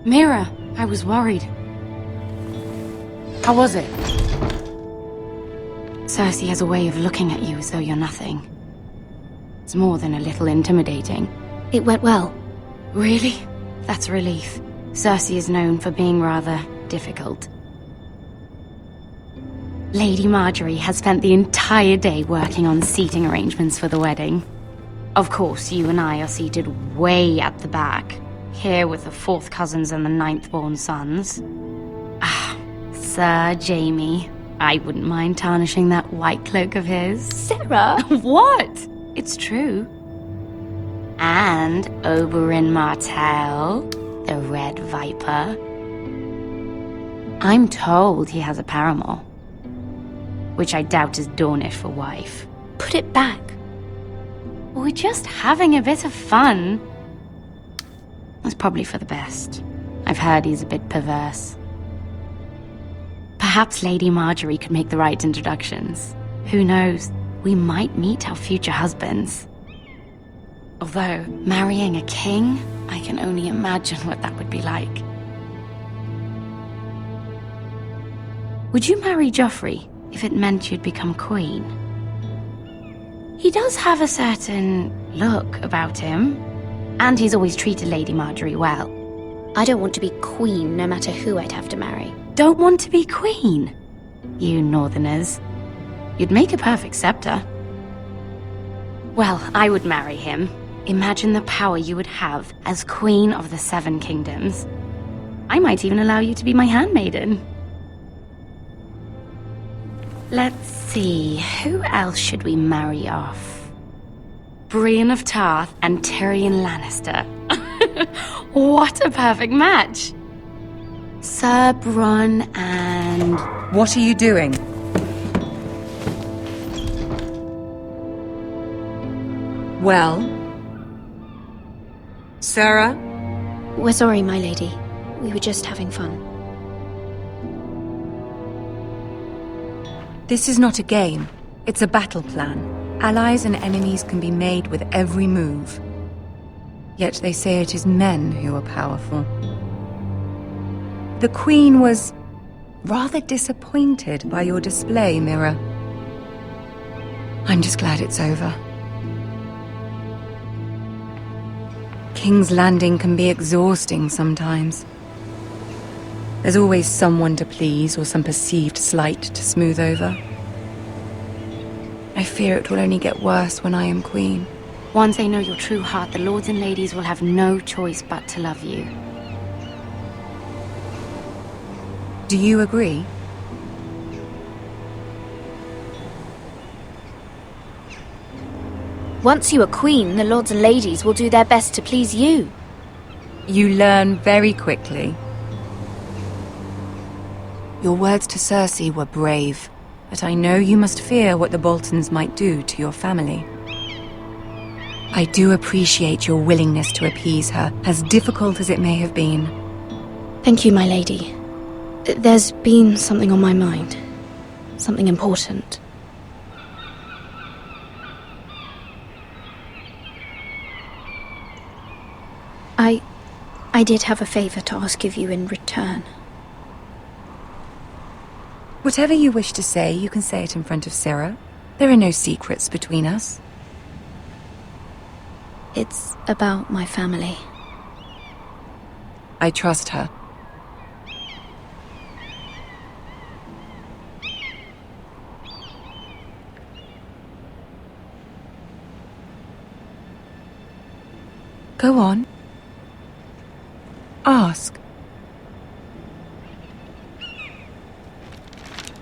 Mira, I was worried. How was it? Cersei has a way of looking at you as though you're nothing. It's more than a little intimidating. It went well. Really? That's a relief. Cersei is known for being rather difficult. Lady Marjorie has spent the entire day working on seating arrangements for the wedding. Of course, you and I are seated way at the back, here with the 4th cousins and the 9th-born sons. Ah, Sir Jaime. I wouldn't mind tarnishing that white cloak of his. Sarah! What? It's true. And Oberyn Martell, the Red Viper. I'm told he has a paramour, which I doubt is Dornish for wife. Put it back. We're just having a bit of fun. That's probably for the best. I've heard he's a bit perverse. Perhaps Lady Marjorie could make the right introductions. Who knows? We might meet our future husbands. Although, marrying a king, I can only imagine what that would be like. Would you marry Joffrey if it meant you'd become queen? He does have a certain look about him, and he's always treated Lady Marjorie well. I don't want to be queen no matter who I'd have to marry. Don't want to be queen? You northerners. You'd make a perfect scepter. Well, I would marry him. Imagine the power you would have as Queen of the 7 Kingdoms. I might even allow you to be my handmaiden. Let's see, who else should we marry off? Brienne of Tarth and Tyrion Lannister. What a perfect match! Sir Bronn and... What are you doing? Well? Sarah? We're sorry, my lady. We were just having fun. This is not a game. It's a battle plan. Allies and enemies can be made with every move. Yet they say it is men who are powerful. The Queen was rather disappointed by your display, Mira. I'm just glad it's over. King's Landing can be exhausting sometimes. There's always someone to please or some perceived slight to smooth over. I fear it will only get worse when I am queen. Once they know your true heart, the lords and ladies will have no choice but to love you. Do you agree? Once you are queen, the lords and ladies will do their best to please you. You learn very quickly. Your words to Cersei were brave, but I know you must fear what the Boltons might do to your family. I do appreciate your willingness to appease her, as difficult as it may have been. Thank you, my lady. There's been something on my mind. Something important. I did have a favor to ask of you in return. Whatever you wish to say, you can say it in front of Sarah. There are no secrets between us. It's about my family. I trust her. Go on. Ask.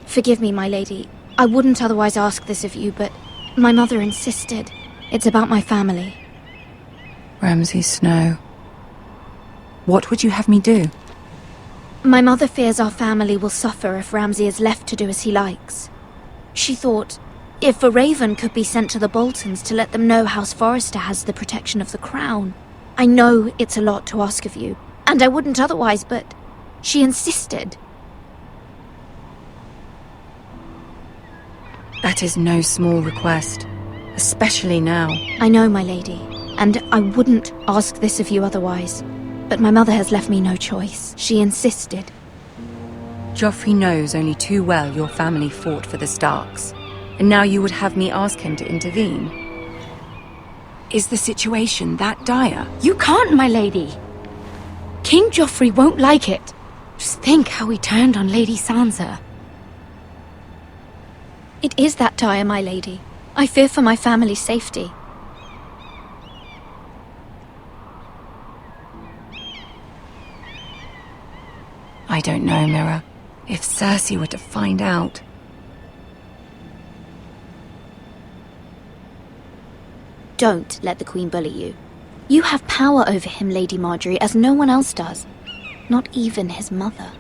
Forgive me, my lady. I wouldn't otherwise ask this of you, but my mother insisted. It's about my family. Ramsay Snow. What would you have me do? My mother fears our family will suffer if Ramsay is left to do as he likes. She thought, if a raven could be sent to the Boltons to let them know House Forrester has the protection of the crown. I know it's a lot to ask of you, and I wouldn't otherwise, but she insisted. That is no small request, especially now. I know, my lady, and I wouldn't ask this of you otherwise. But my mother has left me no choice. She insisted. Joffrey knows only too well your family fought for the Starks, and now you would have me ask him to intervene. Is the situation that dire? You can't, my lady. King Joffrey won't like it. Just think how he turned on Lady Sansa. It is that dire, my lady. I fear for my family's safety. I don't know, Mira. If Cersei were to find out... Don't let the Queen bully you. You have power over him, Lady Marjorie, as no one else does. Not even his mother.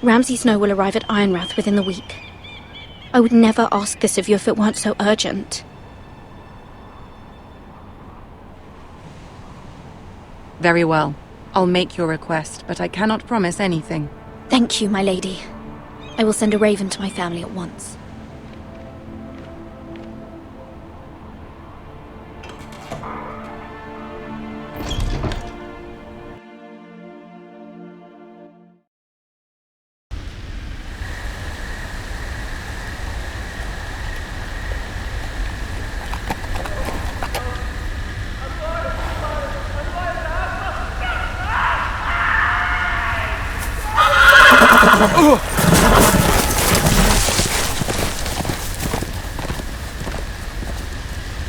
Ramsay Snow will arrive at Ironrath within the week. I would never ask this of you if it weren't so urgent. Very well. I'll make your request, but I cannot promise anything. Thank you, my lady. I will send a raven to my family at once.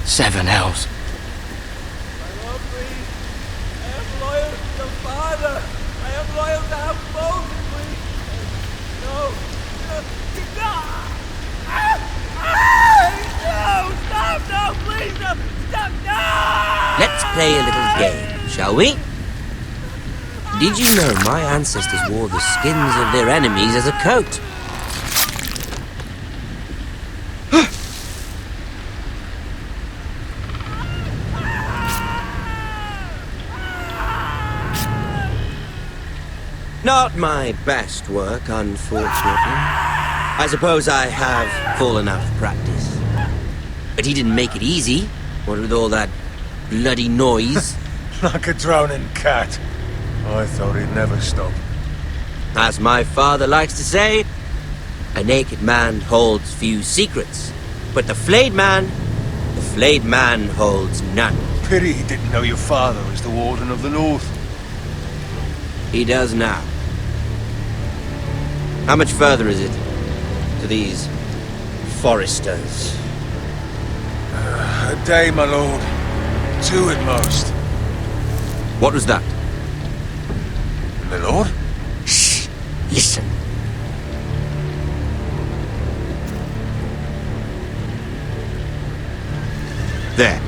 Seven hells. I love thee. I am loyal to your father. I am loyal to our both, please. No. No, stop, no, please, no, stop, no! Let's play a little game, shall we? Did you know my ancestors wore the skins of their enemies as a coat? Not my best work, unfortunately. I suppose I have full enough practice. But he didn't make it easy, what with all that bloody noise. Like a drowning cat. I thought he'd never stop. As my father likes to say, a naked man holds few secrets. But the flayed man holds none. Pity he didn't know your father was the Warden of the North. He does now. How much further is it to these foresters? A day, my lord. 2 at most. What was that? My lord? Shh! Listen. There.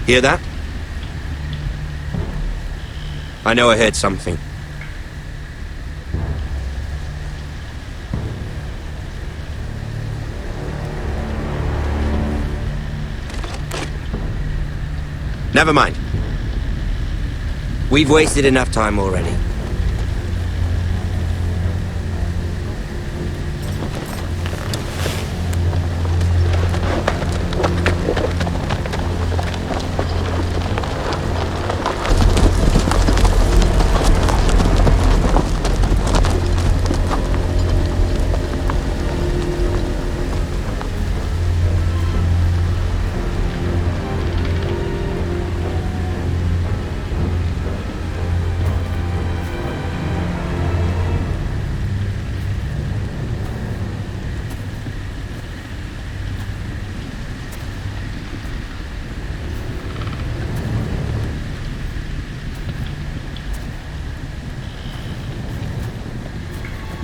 Hear that? I know I heard something. Never mind. We've wasted enough time already.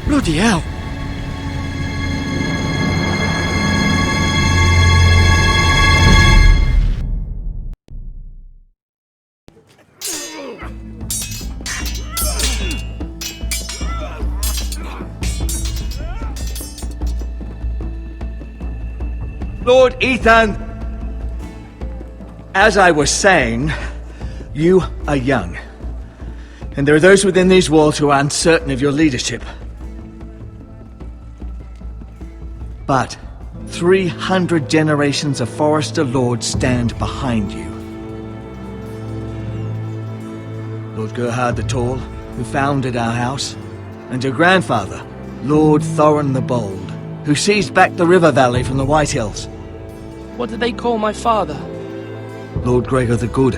Bloody hell! Lord Ethan, as I was saying, you are young. And there are those within these walls who are uncertain of your leadership. But 300 generations of Forester Lords stand behind you. Lord Gerhard the Tall, who founded our house, and your grandfather, Lord Thorin the Bold, who seized back the river valley from the White Hills. What did they call my father? Lord Gregor the Good.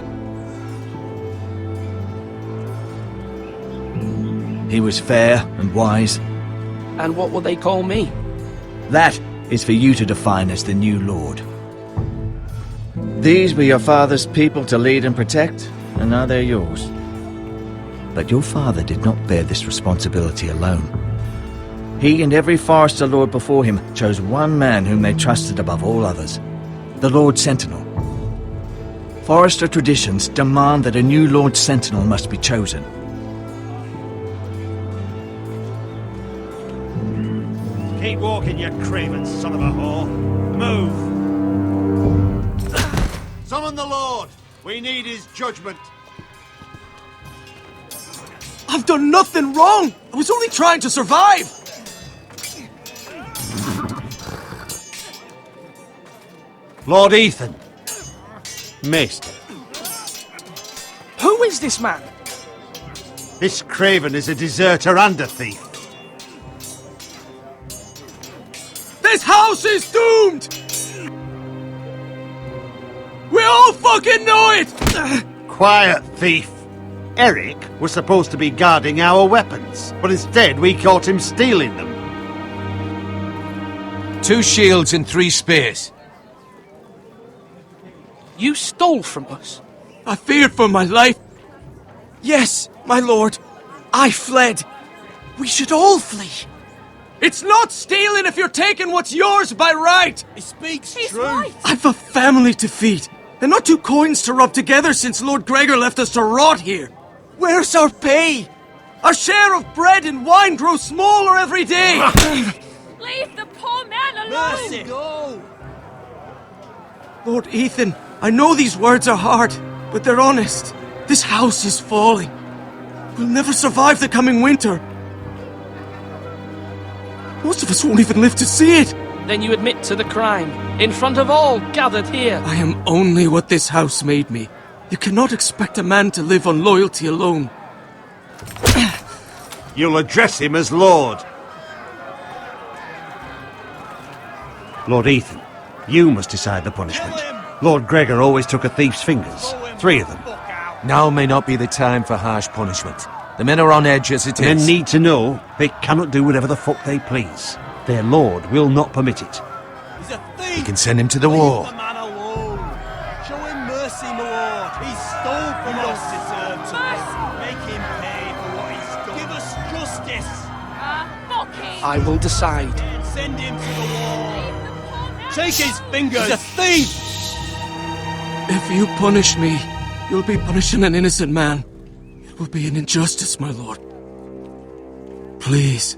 He was fair and wise. And what will they call me? That is for you to define as the new lord. These were your father's people to lead and protect, and now they're yours. But your father did not bear this responsibility alone. He and every Forester Lord before him chose one man whom they trusted above all others, the Lord Sentinel. Forester traditions demand that a new Lord Sentinel must be chosen. Keep walking, you craven son of a whore. Move! Summon the Lord! We need his judgment. I've done nothing wrong! I was only trying to survive! Lord Ethan. Maester. Who is this man? This craven is a deserter and a thief. This house is doomed! We all fucking know it! Quiet, thief. Eric was supposed to be guarding our weapons, but instead we caught him stealing them. 2 shields and 3 spears. You stole from us. I feared for my life. Yes, my lord. I fled. We should all flee. It's not stealing if you're taking what's yours by right. He speaks He's right. I've a family to feed, and not 2 coins to rub together since Lord Gregor left us to rot here. Where's our pay? Our share of bread and wine grows smaller every day. Leave the poor man alone! Mercy, go! Lord Ethan, I know these words are hard, but they're honest. This house is falling. We'll never survive the coming winter. Most of us won't even live to see it. Then you admit to the crime, in front of all gathered here. I am only what this house made me. You cannot expect a man to live on loyalty alone. You'll address him as Lord. Lord Ethan, you must decide the punishment. Lord Gregor always took a thief's fingers. 3 of them. Now may not be the time for harsh punishment. The men are on edge as it is. Men need to know they cannot do whatever the fuck they please. Their lord will not permit it. He's a thief! We can send him to the wall. Leave the man alone. Show him mercy, my lord. He stole from us. Deserves Make him pay for what he stole. Give us justice. Fuck him! I will decide. Send him to the wall. Take his fingers! He's a thief! If you punish me, you'll be punishing an innocent man. It will be an injustice, my lord. Please,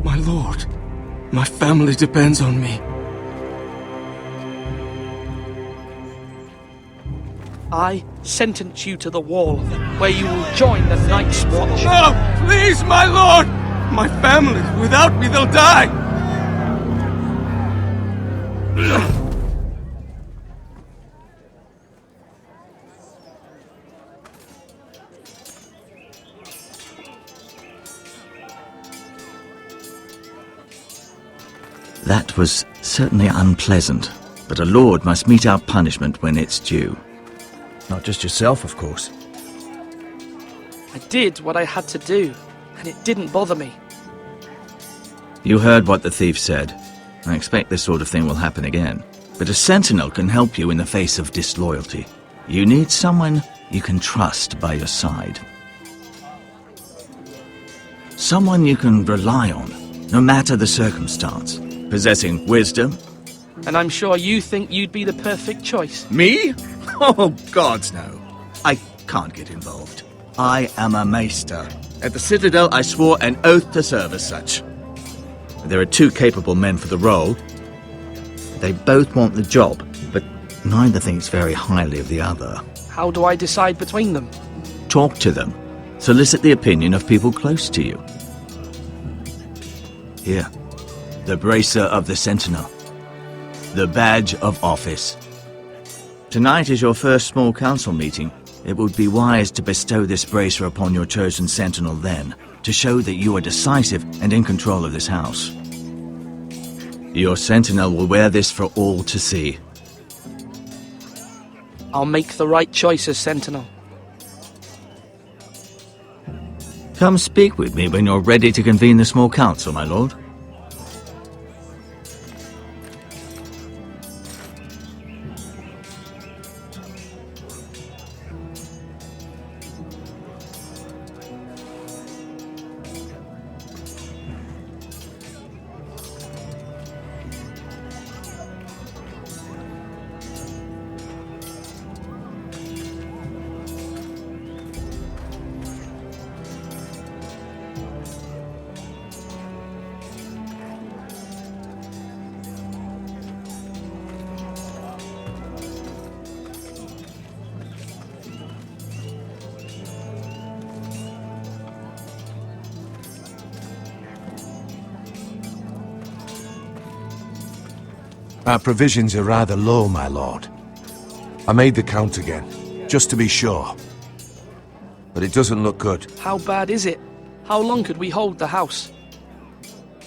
my lord. My family depends on me. I sentence you to the wall, where you will join the Night's Watch. No! Please, my lord! My family, without me, they'll die! That was certainly unpleasant, but a lord must mete out punishment when it's due. Not just yourself, of course. I did what I had to do, and it didn't bother me. You heard what the thief said. I expect this sort of thing will happen again. But a sentinel can help you in the face of disloyalty. You need someone you can trust by your side. Someone you can rely on, no matter the circumstance. Possessing wisdom. And I'm sure you think you'd be the perfect choice. Me? Oh, gods no. I can't get involved. I am a maester. At the Citadel, I swore an oath to serve as such. There are 2 capable men for the role. They both want the job, but neither thinks very highly of the other. How do I decide between them? Talk to them. Solicit the opinion of people close to you. Here, the bracer of the Sentinel. The badge of office. Tonight is your first small council meeting. It would be wise to bestow this bracer upon your chosen sentinel then, to show that you are decisive and in control of this house. Your sentinel will wear this for all to see. I'll make the right choice as sentinel. Come speak with me when you're ready to convene the small council, my lord. Our provisions are rather low, my lord. I made the count again, just to be sure. But it doesn't look good. How bad is it? How long could we hold the house?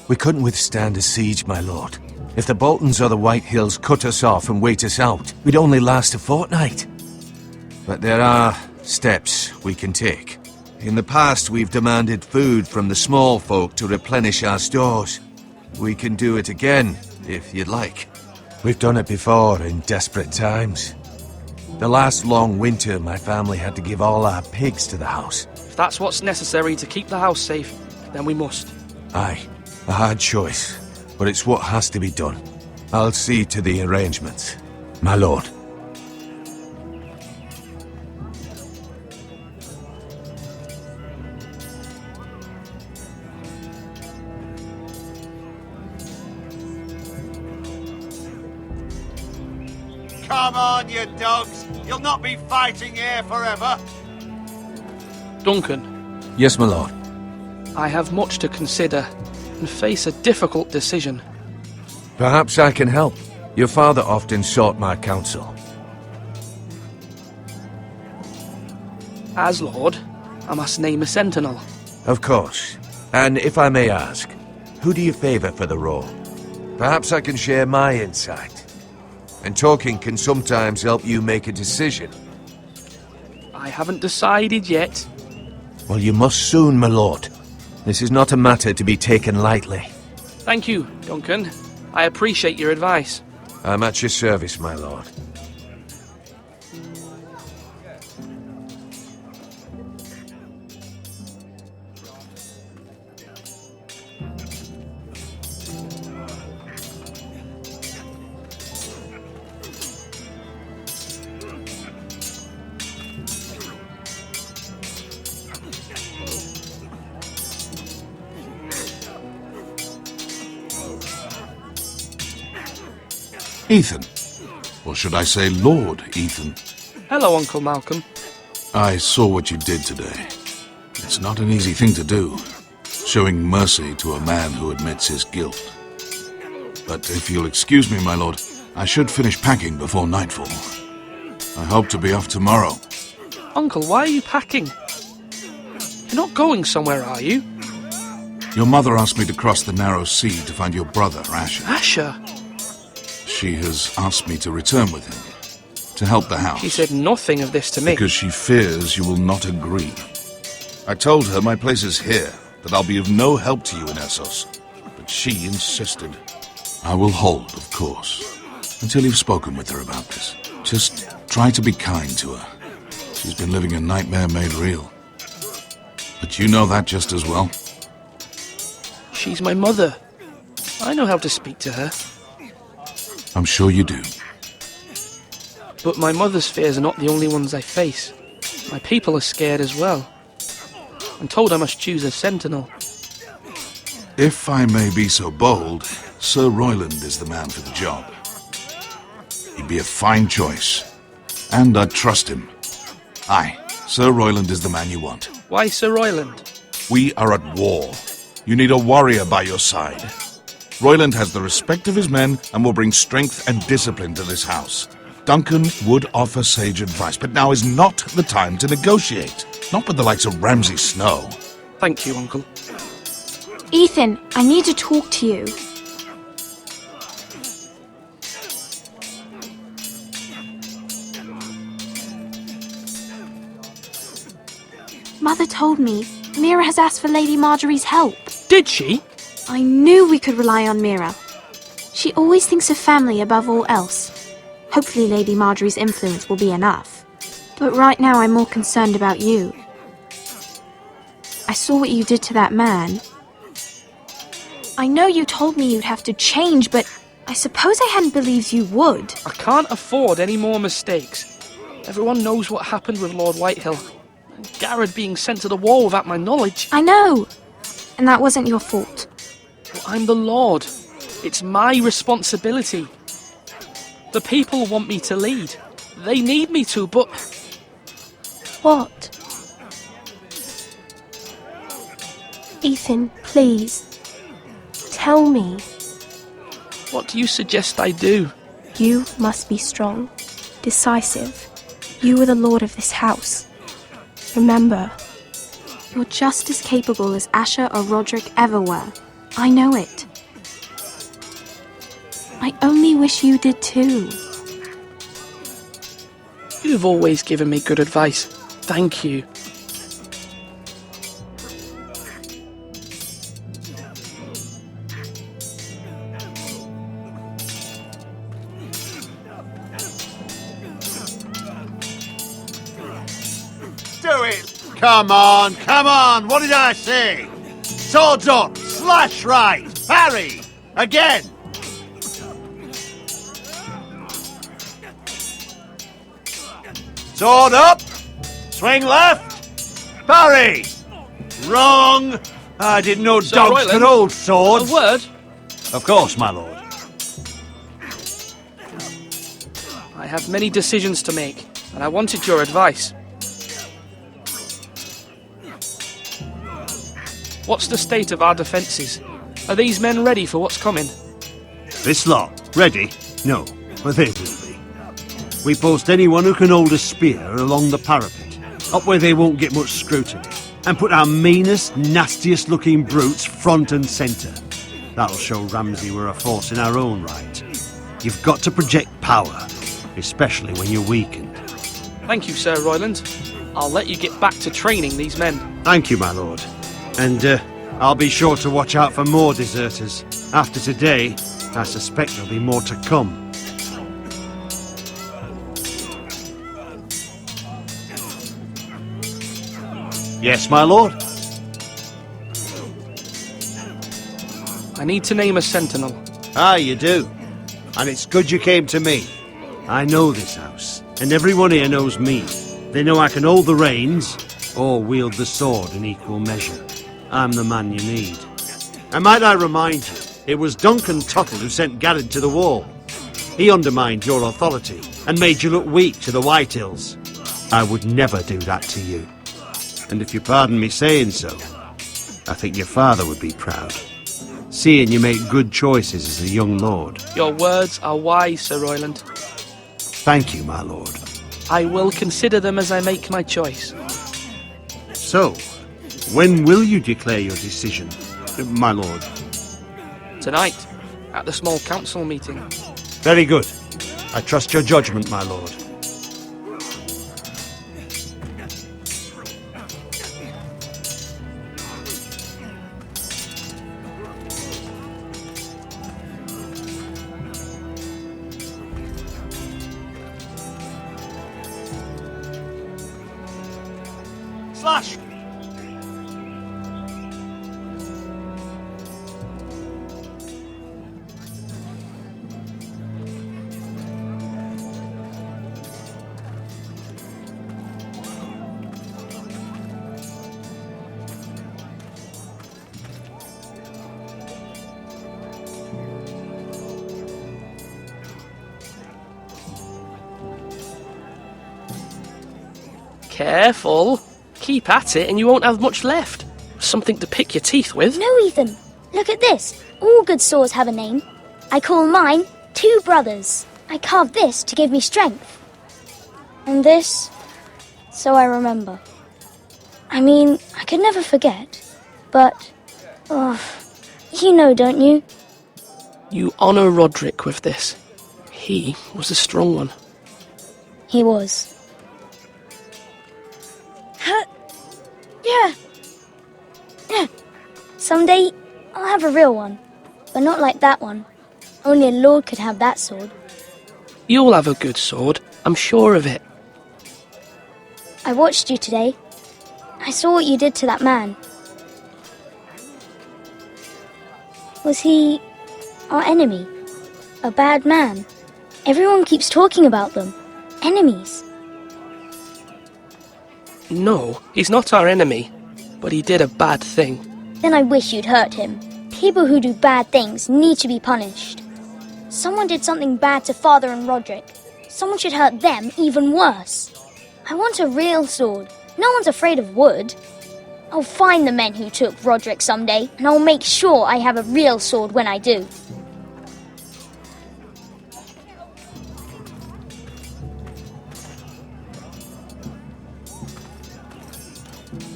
We couldn't withstand a siege, my lord. If the Boltons or the White Hills cut us off and wait us out, we'd only last a fortnight. But there are steps we can take. In the past, we've demanded food from the small folk to replenish our stores. We can do it again, if you'd like. We've done it before in desperate times. The last long winter, my family had to give all our pigs to the house. If that's what's necessary to keep the house safe, then we must. Aye, a hard choice, but it's what has to be done. I'll see to the arrangements, my lord. Come on, you dogs! You'll not be fighting here forever! Duncan. Yes, my lord. I have much to consider and face a difficult decision. Perhaps I can help. Your father often sought my counsel. As Lord, I must name a sentinel. Of course. And if I may ask, who do you favor for the role? Perhaps I can share my insight. And talking can sometimes help you make a decision. I haven't decided yet. Well, you must soon, my lord. This is not a matter to be taken lightly. Thank you, Duncan. I appreciate your advice. I'm at your service, my lord. Ethan. Or should I say Lord Ethan? Hello, Uncle Malcolm. I saw what you did today. It's not an easy thing to do, showing mercy to a man who admits his guilt. But if you'll excuse me, my lord, I should finish packing before nightfall. I hope to be off tomorrow. Uncle, why are you packing? You're not going somewhere, are you? Your mother asked me to cross the narrow sea to find your brother, Asher. Asher? She has asked me to return with him, to help the house. She said nothing of this to me. Because she fears you will not agree. I told her my place is here, that I'll be of no help to you in Essos. But she insisted. I will hold, of course, until you've spoken with her about this. Just try to be kind to her. She's been living a nightmare made real. But you know that just as well. She's my mother. I know how to speak to her. I'm sure you do. But my mother's fears are not the only ones I face. My people are scared as well. I'm told I must choose a sentinel. If I may be so bold, Sir Royland is the man for the job. He'd be a fine choice. And I'd trust him. Aye, Sir Royland is the man you want. Why Sir Royland? We are at war. You need a warrior by your side. Royland has the respect of his men and will bring strength and discipline to this house. Duncan would offer sage advice, but now is not the time to negotiate. Not with the likes of Ramsay Snow. Thank you, Uncle. Ethan, I need to talk to you. Mother told me Mira has asked for Lady Marjorie's help. Did she? I knew we could rely on Mira. She always thinks of family above all else. Hopefully Lady Marjorie's influence will be enough. But right now I'm more concerned about you. I saw what you did to that man. I know you told me you'd have to change, but I suppose I hadn't believed you would. I can't afford any more mistakes. Everyone knows what happened with Lord Whitehill. And Garrett being sent to the wall without my knowledge. I know. And that wasn't your fault. But I'm the Lord. It's my responsibility. The people want me to lead. They need me to, but... What? Ethan, please. Tell me. What do you suggest I do? You must be strong, decisive. You are the lord of this house. Remember. You're just as capable as Asher or Roderick ever were. I know it. I only wish you did too. You've always given me good advice. Thank you. Do it! Come on! What did I say? Swords up! Slash right! Parry! Again! Sword up! Swing left! Parry! Wrong! I didn't know Sir dogs Royland, could hold swords. A word? Of course, my lord. I have many decisions to make, and I wanted your advice. What's the state of our defences? Are these men ready for what's coming? This lot, ready? No, but they will be. We post anyone who can hold a spear along the parapet, up where they won't get much scrutiny, and put our meanest, nastiest looking brutes front and centre. That'll show Ramsay we're a force in our own right. You've got to project power, especially when you're weakened. Thank you, Sir Royland. I'll let you get back to training these men. Thank you, my lord. And I'll be sure to watch out for more deserters. After today, I suspect there'll be more to come. Yes, my lord? I need to name a sentinel. Ah, you do. And it's good you came to me. I know this house, and everyone here knows me. They know I can hold the reins, or wield the sword in equal measure. I'm the man you need. And might I remind you, it was Duncan Tuttle who sent Garrett to the wall. He undermined your authority, and made you look weak to the Whitehills. I would never do that to you. And if you pardon me saying so, I think your father would be proud, seeing you make good choices as a young lord. Your words are wise, Sir Royland. Thank you, my lord. I will consider them as I make my choice. So, when will you declare your decision, my lord? Tonight, at the small council meeting. Very good. I trust your judgment, my lord. Slash! Careful. Keep at it and you won't have much left. Something to pick your teeth with. No, Ethan. Look at this. All good swords have a name. I call mine Two Brothers. I carved this to give me strength. And this, so I remember. I mean, I could never forget. But, you know, don't you? You honour Roderick with this. He was a strong one. He was. Yeah. Someday, I'll have a real one. But not like that one. Only a lord could have that sword. You'll have a good sword, I'm sure of it. I watched you today. I saw what you did to that man. Was he our enemy? A bad man? Everyone keeps talking about them. Enemies. No, he's not our enemy, but he did a bad thing. Then I wish you'd hurt him. People who do bad things need to be punished. Someone did something bad to Father and Roderick. Someone should hurt them even worse. I want a real sword. No one's afraid of wood. I'll find the men who took Roderick someday, and I'll make sure I have a real sword when I do.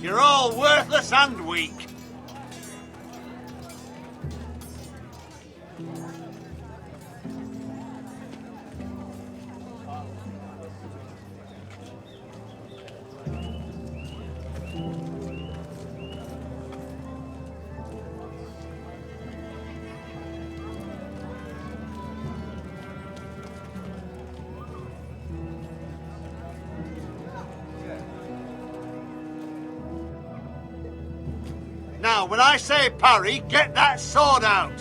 You're all worthless and weak. Now, when I say parry, get that sword out!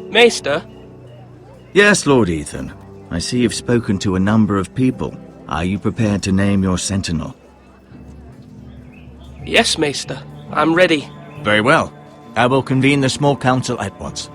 Maester? Yes, Lord Ethan. I see you've spoken to a number of people. Are you prepared to name your sentinel? Yes, Maester. I'm ready. Very well. I will convene the small council at once.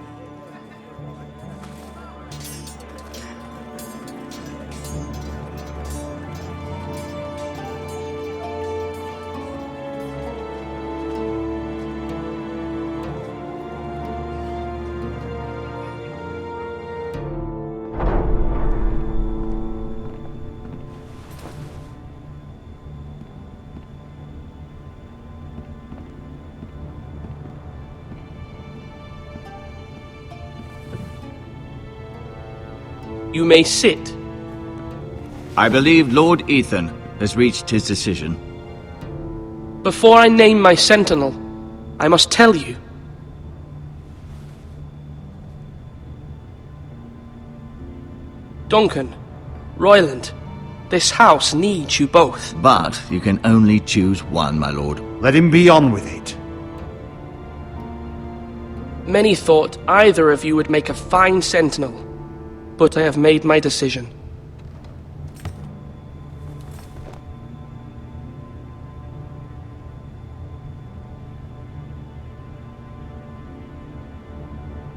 You may sit. I believe Lord Ethan has reached his decision. Before I name my sentinel, I must tell you. Duncan, Royland, this house needs you both. But you can only choose one, my lord. Let him be on with it. Many thought either of you would make a fine sentinel, but I have made my decision.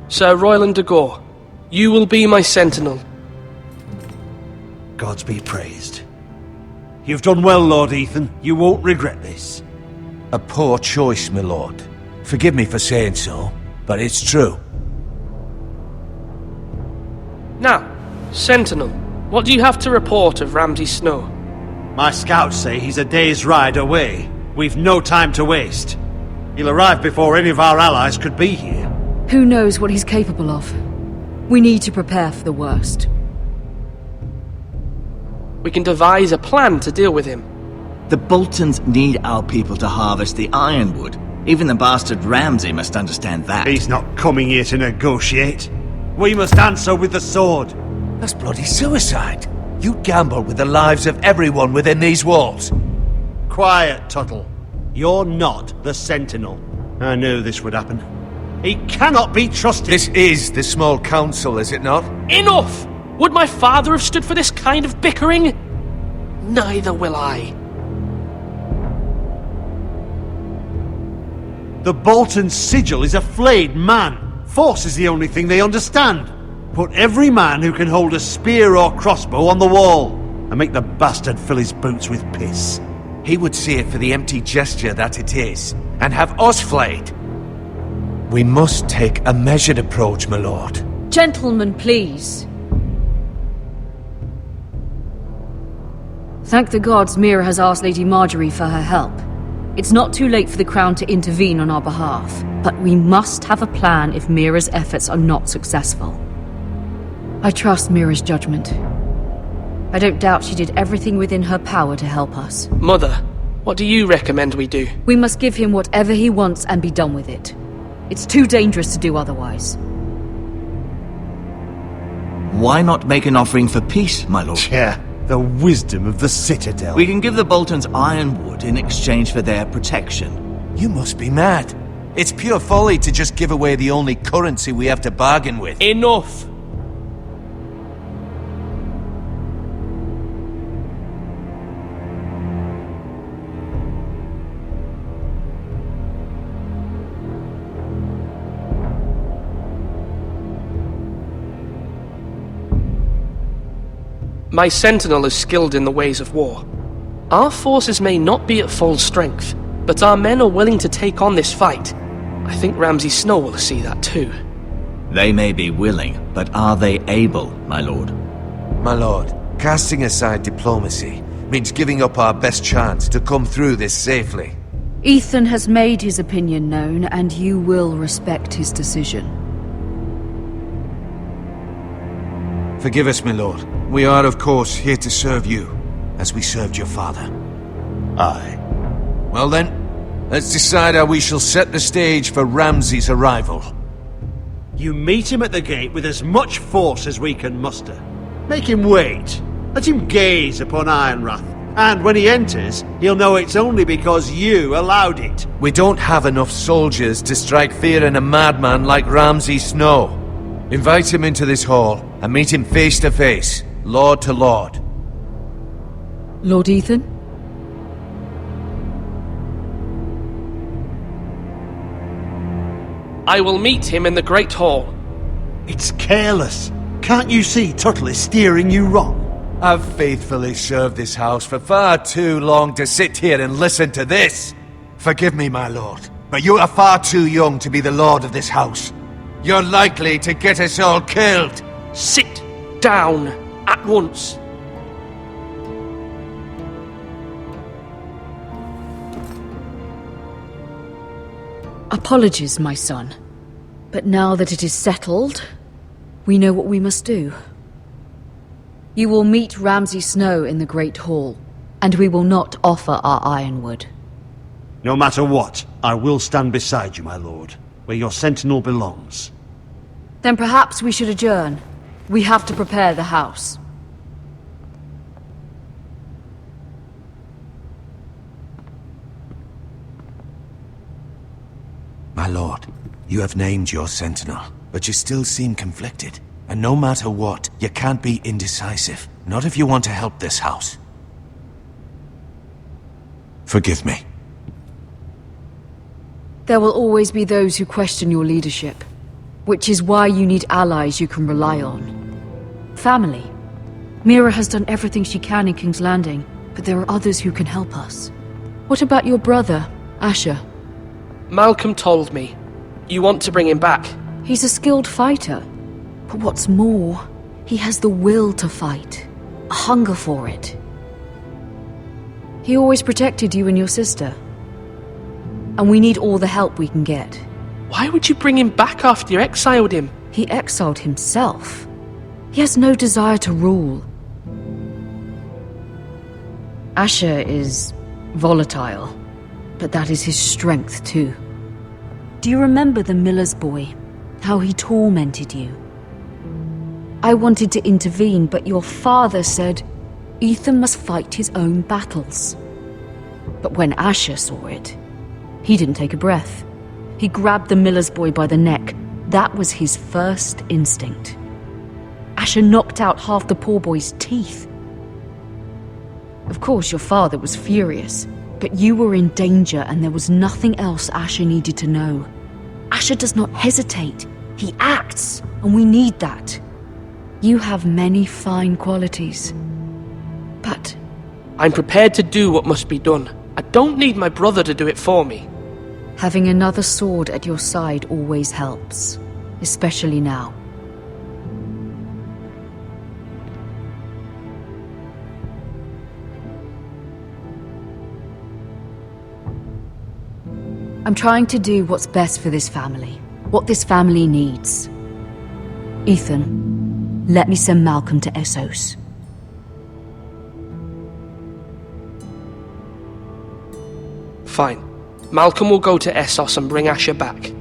Sir Royland de Gore, you will be my sentinel. Gods be praised. You've done well, Lord Ethan. You won't regret this. A poor choice, my lord. Forgive me for saying so, but it's true. Now, Sentinel, what do you have to report of Ramsay Snow? My scouts say he's a day's ride away. We've no time to waste. He'll arrive before any of our allies could be here. Who knows what he's capable of? We need to prepare for the worst. We can devise a plan to deal with him. The Boltons need our people to harvest the ironwood. Even the bastard Ramsay must understand that. He's not coming here to negotiate. We must answer with the sword. That's bloody suicide. You gamble with the lives of everyone within these walls. Quiet, Tuttle. You're not the Sentinel. I knew this would happen. He cannot be trusted! This is the small council, is it not? Enough! Would my father have stood for this kind of bickering? Neither will I. The Bolton's sigil is a flayed man. Force is the only thing they understand. Put every man who can hold a spear or crossbow on the wall, and make the bastard fill his boots with piss. He would see it for the empty gesture that it is, and have us flayed. We must take a measured approach, my lord. Gentlemen, please. Thank the gods Mira has asked Lady Marjorie for her help. It's not too late for the Crown to intervene on our behalf, but we must have a plan if Mira's efforts are not successful. I trust Mira's judgment. I don't doubt she did everything within her power to help us. Mother, what do you recommend we do? We must give him whatever he wants and be done with it. It's too dangerous to do otherwise. Why not make an offering for peace, my lord? Yeah, the wisdom of the Citadel. We can give the Boltons ironwood in exchange for their protection. You must be mad. It's pure folly to just give away the only currency we have to bargain with. Enough! My Sentinel is skilled in the ways of war. Our forces may not be at full strength, but our men are willing to take on this fight. I think Ramsay Snow will see that too. They may be willing, but are they able, my lord? My lord, casting aside diplomacy means giving up our best chance to come through this safely. Ethan has made his opinion known, and you will respect his decision. Forgive us, my lord. We are, of course, here to serve you, as we served your father. Aye. Well then, let's decide how we shall set the stage for Ramsay's arrival. You meet him at the gate with as much force as we can muster. Make him wait. Let him gaze upon Ironrath. And when he enters, he'll know it's only because you allowed it. We don't have enough soldiers to strike fear in a madman like Ramsay Snow. Invite him into this hall and meet him face to face, lord to lord. Lord Ethan? I will meet him in the Great Hall. It's careless. Can't you see Tuttle is steering you wrong? I've faithfully served this house for far too long to sit here and listen to this. Forgive me, my lord, but you are far too young to be the lord of this house. You're likely to get us all killed. Sit down at once. Apologies, my son. But now that it is settled, we know what we must do. You will meet Ramsay Snow in the Great Hall, and we will not offer our ironwood. No matter what, I will stand beside you, my lord, where your sentinel belongs. Then perhaps we should adjourn. We have to prepare the house. My lord, you have named your sentinel, but you still seem conflicted. And no matter what, you can't be indecisive. Not if you want to help this house. Forgive me. There will always be those who question your leadership, which is why you need allies you can rely on. Family. Mira has done everything she can in King's Landing, but there are others who can help us. What about your brother, Asher? Malcolm told me. You want to bring him back? He's a skilled fighter. But what's more, he has the will to fight. A hunger for it. He always protected you and your sister. And we need all the help we can get. Why would you bring him back after you exiled him? He exiled himself. He has no desire to rule. Asher is volatile, but that is his strength too. Do you remember the miller's boy? How he tormented you? I wanted to intervene, but your father said Ethan must fight his own battles. But when Asher saw it, He didn't take a breath. He grabbed the miller's boy by the neck. That was his first instinct. Asher knocked out half the poor boy's teeth. Of course, your father was furious, but you were in danger and there was nothing else Asher needed to know. Asher does not hesitate. He acts, and we need that. You have many fine qualities, but... I'm prepared to do what must be done. I don't need my brother to do it for me. Having another sword at your side always helps, especially now. I'm trying to do what's best for this family, what this family needs. Ethan, let me send Malcolm to Essos. Fine. Malcolm will go to Essos and bring Asher back.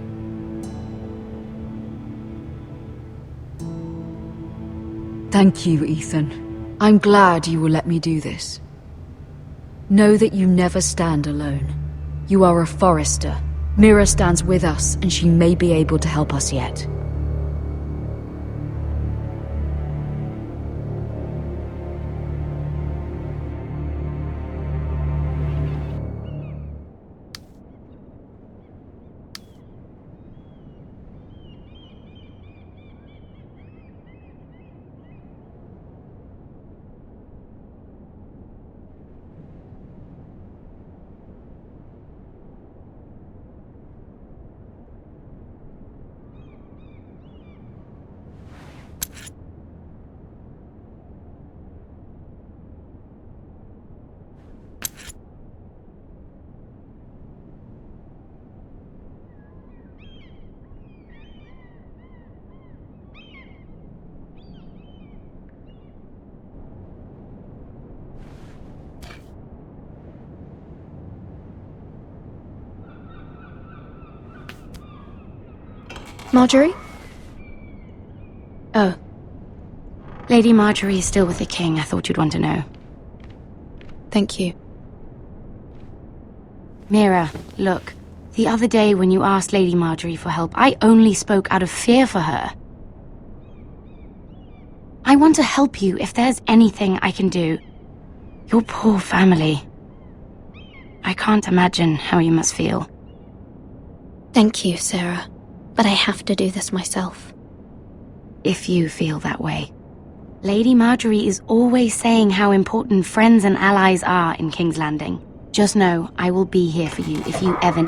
Thank you, Ethan. I'm glad you will let me do this. Know that you never stand alone. You are a Forester. Mira stands with us, and she may be able to help us yet. Marjorie? Oh. Lady Marjorie is still with the king. I thought you'd want to know. Thank you. Mira, look. The other day when you asked Lady Marjorie for help, I only spoke out of fear for her. I want to help you if there's anything I can do. Your poor family. I can't imagine how you must feel. Thank you, Sarah. But I have to do this myself. If you feel that way. Lady Marjorie is always saying how important friends and allies are in King's Landing. Just know, I will be here for you if you ever...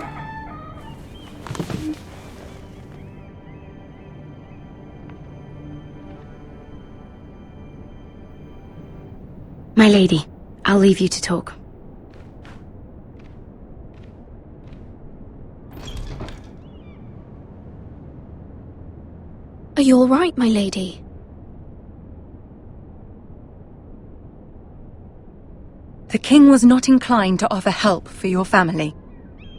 My lady, I'll leave you to talk. Are you all right, my lady? The king was not inclined to offer help for your family.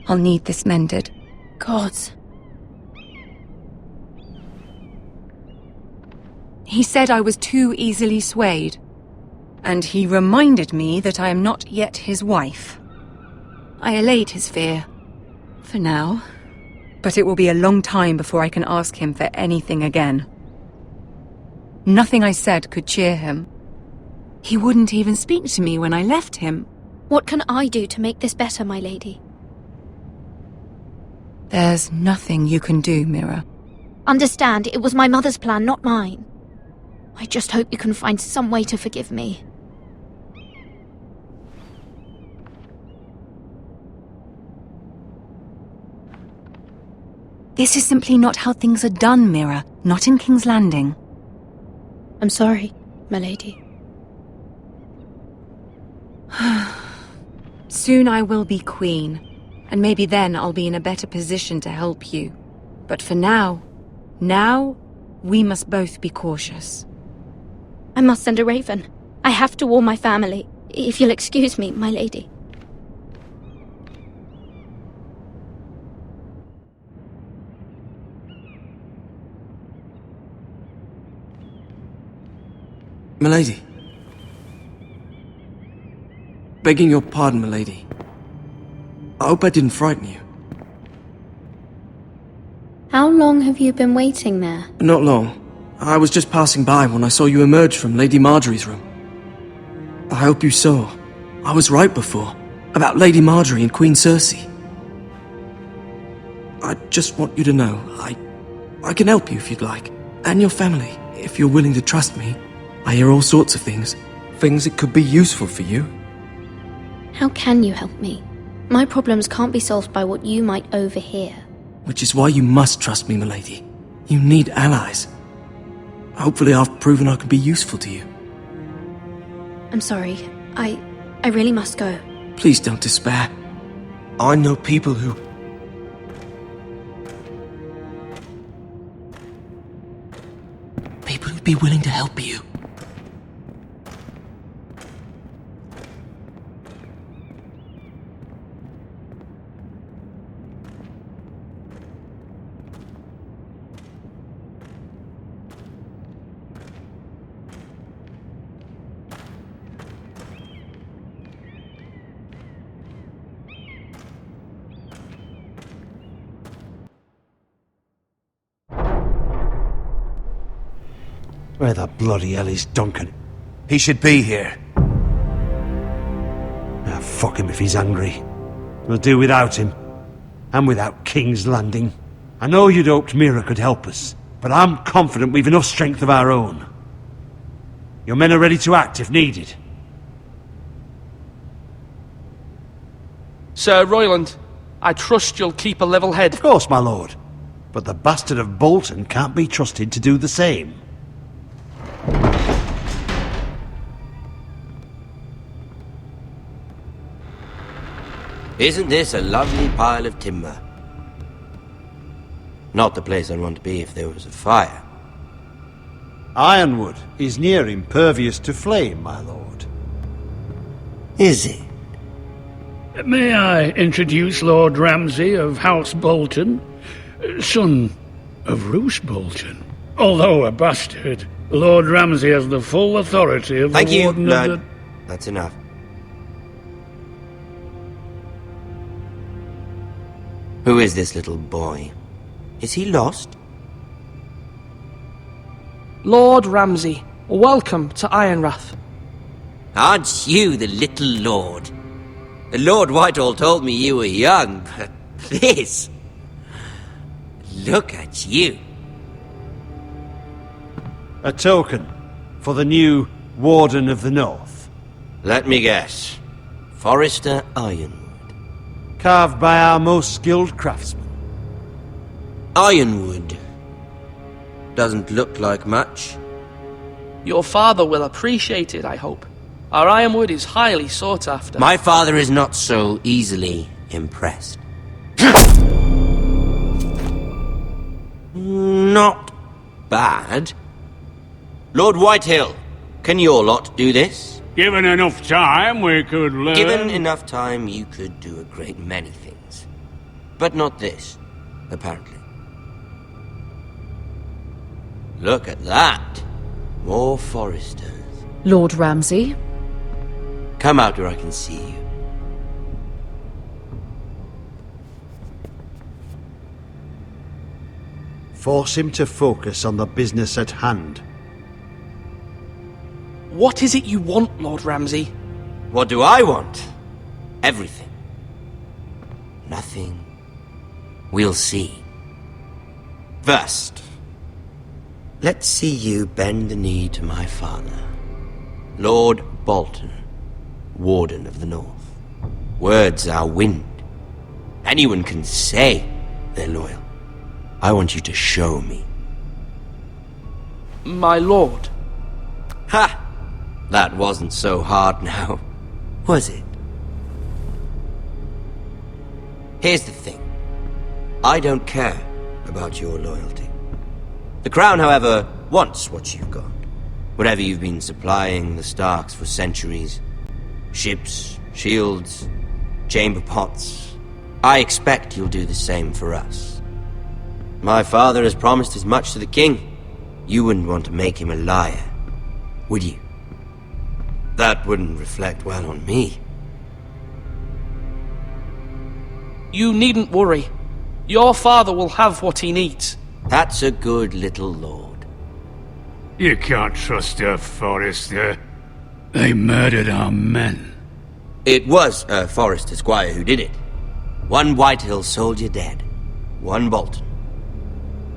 I'll need this mended. Gods. He said I was too easily swayed. And he reminded me that I am not yet his wife. I allayed his fear. For now. But it will be a long time before I can ask him for anything again. Nothing I said could cheer him. He wouldn't even speak to me when I left him. What can I do to make this better, my lady? There's nothing you can do, Mira. Understand, it was my mother's plan, not mine. I just hope you can find some way to forgive me. This is simply not how things are done, Mira. Not in King's Landing. I'm sorry, my lady. Soon I will be queen, and maybe then I'll be in a better position to help you. But for now, we must both be cautious. I must send a raven. I have to warn my family. If you'll excuse me, my lady. Milady. Begging your pardon, milady. I hope I didn't frighten you. How long have you been waiting there? Not long. I was just passing by when I saw you emerge from Lady Marjorie's room. I hope you saw. I was right before. About Lady Marjorie and Queen Cersei. I just want you to know, I can help you if you'd like. And your family, if you're willing to trust me. I hear all sorts of things. Things that could be useful for you. How can you help me? My problems can't be solved by what you might overhear. Which is why you must trust me, milady. You need allies. Hopefully I've proven I can be useful to you. I'm sorry. I really must go. Please don't despair. I know people who... People who'd be willing to help you. Where the bloody hell is Duncan? He should be here. Ah, fuck him if he's angry. We'll do without him. And without King's Landing. I know you'd hoped Mira could help us, but I'm confident we've enough strength of our own. Your men are ready to act if needed. Sir Royland, I trust you'll keep a level head. Of course, my lord. But the bastard of Bolton can't be trusted to do the same. Isn't this a lovely pile of timber? Not the place I'd want to be if there was a fire. Ironwood is near impervious to flame, my lord. Is it? May I introduce Lord Ramsay of House Bolton, son of Roose Bolton. Although a bastard, Lord Ramsay has the full authority of Thank the you, Warden of the... That's enough. Who is this little boy? Is he lost? Lord Ramsay, welcome to Ironrath. Aren't you the little lord? Lord Whitehall told me you were young, but this... Look at you. A token for the new Warden of the North. Let me guess. Forrester Ironwood. Carved by our most skilled craftsmen. Ironwood. Doesn't look like much. Your father will appreciate it, I hope. Our ironwood is highly sought after. My father is not so easily impressed. Not bad. Lord Whitehill, can your lot do this? Given enough time, we could learn... Given enough time, you could do a great many things. But not this, apparently. Look at that. More foresters. Lord Ramsay? Come out where I can see you. Force him to focus on the business at hand. What is it you want, Lord Ramsay? What do I want? Everything. Nothing. We'll see. First, let's see you bend the knee to my father, Lord Bolton, Warden of the North. Words are wind. Anyone can say they're loyal. I want you to show me. My lord. Ha! That wasn't so hard now, was it? Here's the thing. I don't care about your loyalty. The Crown, however, wants what you've got. Whatever you've been supplying the Starks for centuries. Ships, shields, chamber pots. I expect you'll do the same for us. My father has promised as much to the king. You wouldn't want to make him a liar, would you? That wouldn't reflect well on me. You needn't worry. Your father will have what he needs. That's a good little lord. You can't trust a Forrester. They murdered our men. It was a Forrester squire who did it. One Whitehill soldier dead. One Bolton.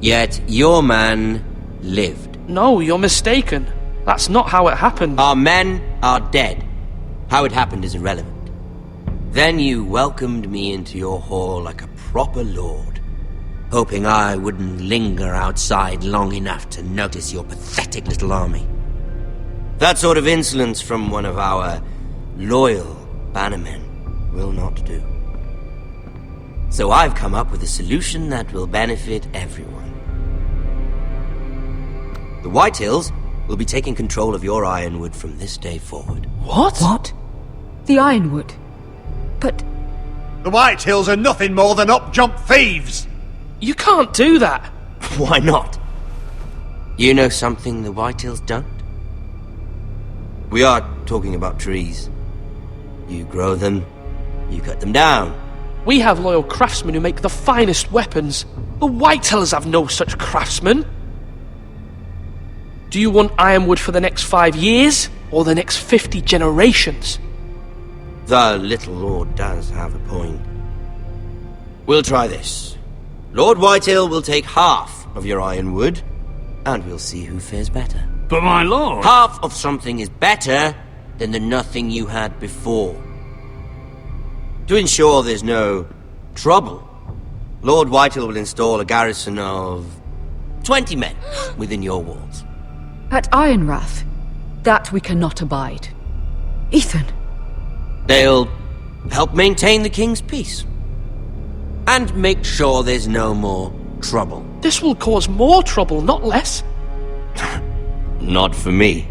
Yet your man lived. No, you're mistaken. That's not how it happened. Our men are dead. How it happened is irrelevant. Then you welcomed me into your hall like a proper lord, hoping I wouldn't linger outside long enough to notice your pathetic little army. That sort of insolence from one of our loyal bannermen will not do. So I've come up with a solution that will benefit everyone. The Whitehills will be taking control of your ironwood from this day forward. What? What? The Ironwood? But... The Whitehills are nothing more than up-jump thieves! You can't do that! Why not? You know something the Whitehills don't? We are talking about trees. You grow them, you cut them down. We have loyal craftsmen who make the finest weapons. The Whitehills have no such craftsmen. Do you want ironwood for the next 5 years, or the next 50 generations? The little lord does have a point. We'll try this. Lord Whitehill will take half of your ironwood, and we'll see who fares better. But my lord... Half of something is better than the nothing you had before. To ensure there's no trouble, Lord Whitehill will install a garrison of 20 men within your walls. At Ironrath? That we cannot abide. Ethan! They'll help maintain the king's peace. And make sure there's no more trouble. This will cause more trouble, not less. Not for me.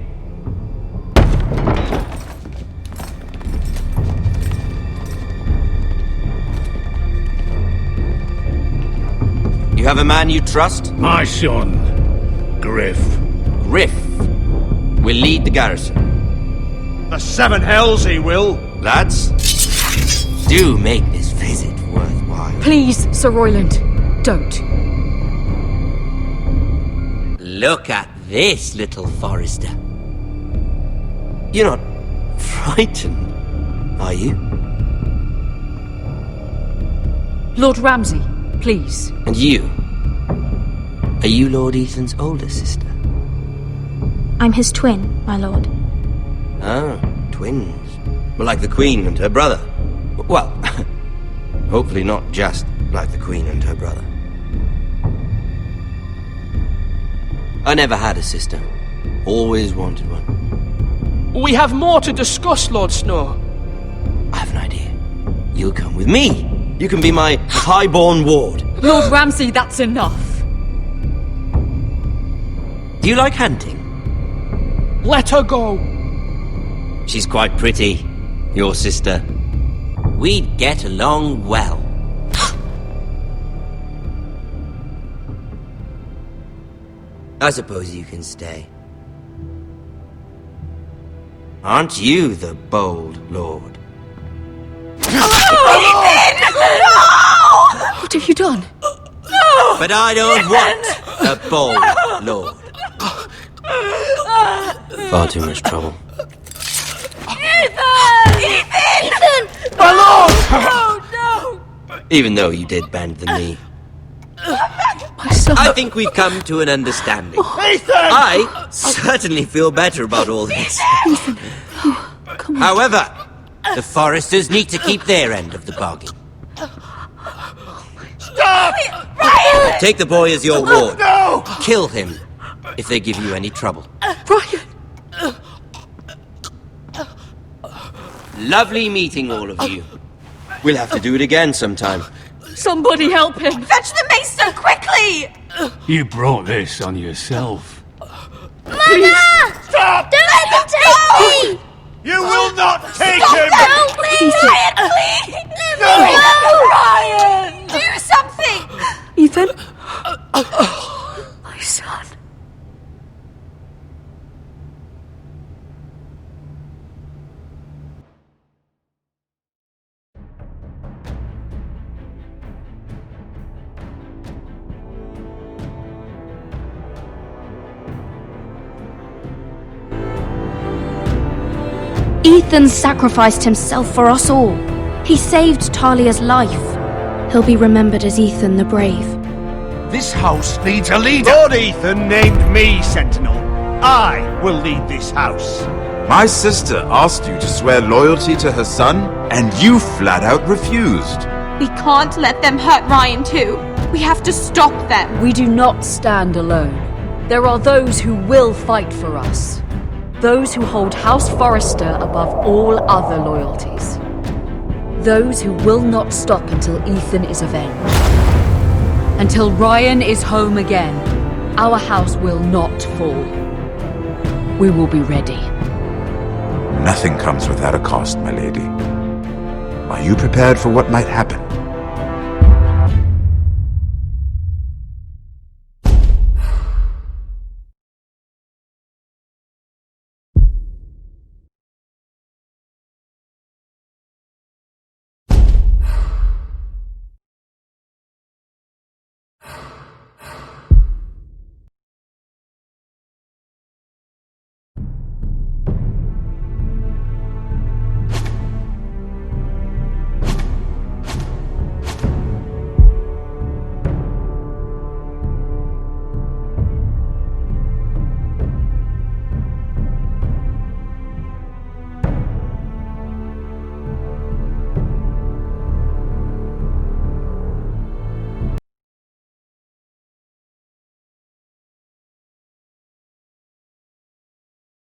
You have a man you trust? My son, Griff. Griff will lead the garrison. The seven hells he will! Lads, do make this visit worthwhile. Please, Sir Royland, don't. Look at this, little Forrester. You're not frightened, are you? Lord Ramsay, please. And you? Are you Lord Ethan's older sister? I'm his twin, my lord. Ah, twins. Well, like the Queen and her brother. Well, hopefully not just like the Queen and her brother. I never had a sister. Always wanted one. We have more to discuss, Lord Snow. I have an idea. You'll come with me. You can be my highborn ward. Lord Ramsay, that's enough. Do you like hunting? Let her go. She's quite pretty, your sister. We'd get along well. I suppose you can stay. Aren't you the bold lord? What have you done? But I don't want a bold lord. Far too much trouble. Ethan! My lord! Oh, no! Even though you did bend the knee. My son. I think we've come to an understanding. Ethan! I certainly feel better about all this. Ethan. Oh, come on. However, the Forresters need to keep their end of the bargain. Stop! Ryan! Take the boy as your ward. No! Kill him if they give you any trouble. Brian! Lovely meeting all of you. We'll have to do it again sometime. Somebody help him! Fetch the maester, quickly! You brought this on yourself. Mama! Stop! Don't let them take me! You will not take Stop him! now, please! Ryan, please! Let me go! Ryan! Do something! Ethan? My son. Ethan sacrificed himself for us all. He saved Talia's life. He'll be remembered as Ethan the Brave. This house needs a leader! Lord Ethan named me Sentinel. I will lead this house. My sister asked you to swear loyalty to her son, and you flat out refused. We can't let them hurt Ryan too. We have to stop them. We do not stand alone. There are those who will fight for us. Those who hold House Forrester above all other loyalties. Those who will not stop until Ethan is avenged. Until Ryan is home again, our house will not fall. We will be ready. Nothing comes without a cost, my lady. Are you prepared for what might happen?